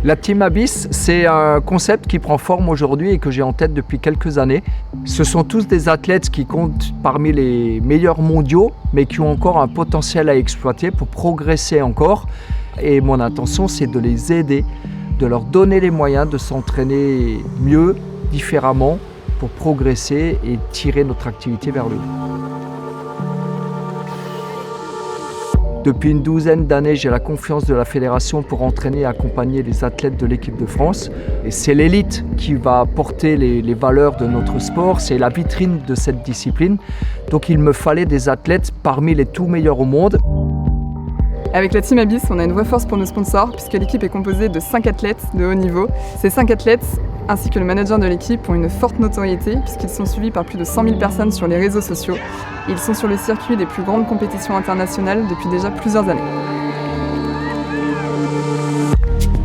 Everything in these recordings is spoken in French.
La Team Abyss, c'est un concept qui prend forme aujourd'hui et que j'ai en tête depuis quelques années. Ce sont tous des athlètes qui comptent parmi les meilleurs mondiaux, mais qui ont encore un potentiel à exploiter pour progresser encore. Et mon intention, c'est de les aider, de leur donner les moyens de s'entraîner mieux, différemment, pour progresser et tirer notre activité vers le haut. Depuis une douzaine d'années, j'ai la confiance de la fédération pour entraîner et accompagner les athlètes de l'équipe de France. Et c'est l'élite qui va porter les valeurs de notre sport, c'est la vitrine de cette discipline. Donc il me fallait des athlètes parmi les tout meilleurs au monde. Avec la Team Abyss, on a une vraie force pour nos sponsors puisque l'équipe est composée de 5 athlètes de haut niveau. Ces 5 athlètes, ainsi que le manager de l'équipe, ont une forte notoriété puisqu'ils sont suivis par plus de 100 000 personnes sur les réseaux sociaux. Ils sont sur le circuit des plus grandes compétitions internationales depuis déjà plusieurs années.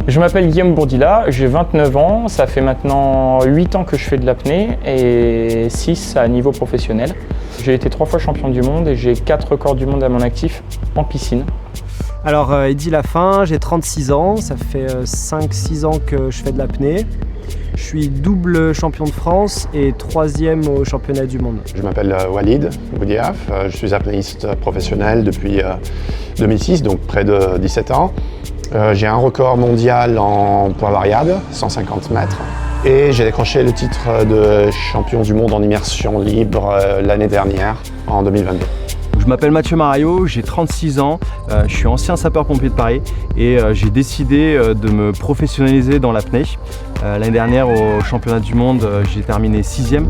Je m'appelle Guillaume Bourdila, j'ai 29 ans, ça fait maintenant 8 ans que je fais de l'apnée et 6 à niveau professionnel. J'ai été 3 fois champion du monde et j'ai 4 records du monde à mon actif en piscine. Alors Eddy Lafin, j'ai 36 ans, ça fait 5-6 ans que je fais de l'apnée. Je suis double champion de France et 3e au championnat du monde. Je m'appelle Walid Boudiaf, je suis apnéiste professionnel depuis 2006, donc près de 17 ans. J'ai un record mondial en poids variable, 150 mètres. Et j'ai décroché le titre de champion du monde en immersion libre l'année dernière, en 2022. Je m'appelle Mathieu Maraillot, j'ai 36 ans, je suis ancien sapeur-pompier de Paris et j'ai décidé de me professionnaliser dans l'apnée. L'année dernière au championnat du monde, j'ai terminé 6e.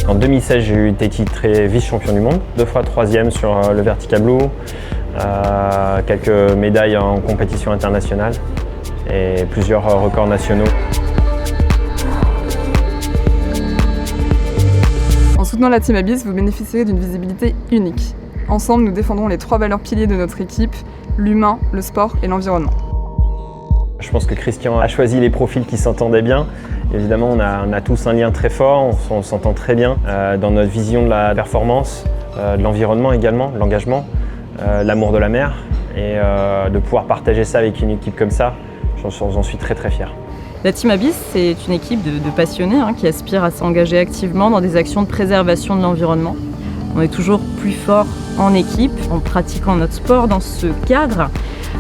En 2016, j'ai été titré vice-champion du monde, 2 fois 3e sur le Vertical Blue, quelques médailles en compétition internationale et plusieurs records nationaux. En soutenant la Team Abyss, vous bénéficierez d'une visibilité unique. Ensemble, nous défendrons les 3 valeurs piliers de notre équipe, l'humain, le sport et l'environnement. Je pense que Christian a choisi les profils qui s'entendaient bien. Évidemment, on a tous un lien très fort, on s'entend très bien dans notre vision de la performance, de l'environnement également, de l'engagement, l'amour de la mer et de pouvoir partager ça avec une équipe comme ça, j'en suis très très fier. La Team Abyss, c'est une équipe de passionnés qui aspirent à s'engager activement dans des actions de préservation de l'environnement. On est toujours plus fort en équipe, en pratiquant notre sport dans ce cadre.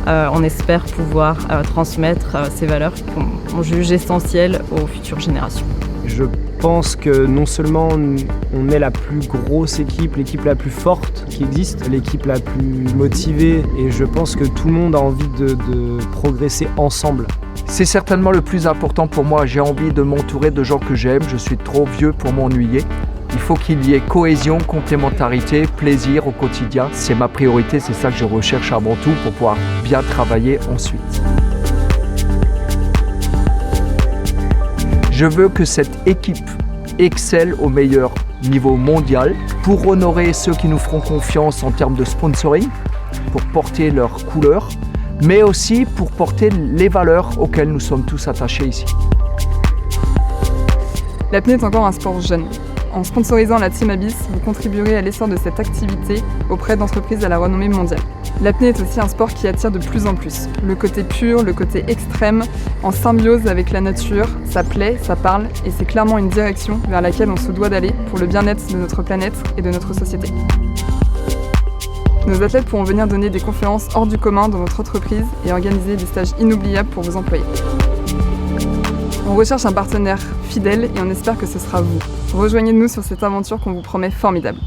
On espère pouvoir transmettre ces valeurs qu'on juge essentielles aux futures générations. Je pense que non seulement on est la plus grosse équipe, l'équipe la plus forte qui existe, l'équipe la plus motivée, et je pense que tout le monde a envie de progresser ensemble. C'est certainement le plus important pour moi. J'ai envie de m'entourer de gens que j'aime. Je suis trop vieux pour m'ennuyer. Il faut qu'il y ait cohésion, complémentarité, plaisir au quotidien. C'est ma priorité, c'est ça que je recherche avant tout pour pouvoir bien travailler ensuite. Je veux que cette équipe excelle au meilleur niveau mondial pour honorer ceux qui nous feront confiance en termes de sponsoring, pour porter leurs couleurs, mais aussi pour porter les valeurs auxquelles nous sommes tous attachés ici. L'apnée est encore un sport jeune. En sponsorisant la Team Abyss, vous contribuerez à l'essor de cette activité auprès d'entreprises à la renommée mondiale. L'apnée est aussi un sport qui attire de plus en plus. Le côté pur, le côté extrême, en symbiose avec la nature, ça plaît, ça parle et c'est clairement une direction vers laquelle on se doit d'aller pour le bien-être de notre planète et de notre société. Nos athlètes pourront venir donner des conférences hors du commun dans notre entreprise et organiser des stages inoubliables pour vos employés. On recherche un partenaire fidèle et on espère que ce sera vous. Rejoignez-nous sur cette aventure qu'on vous promet formidable.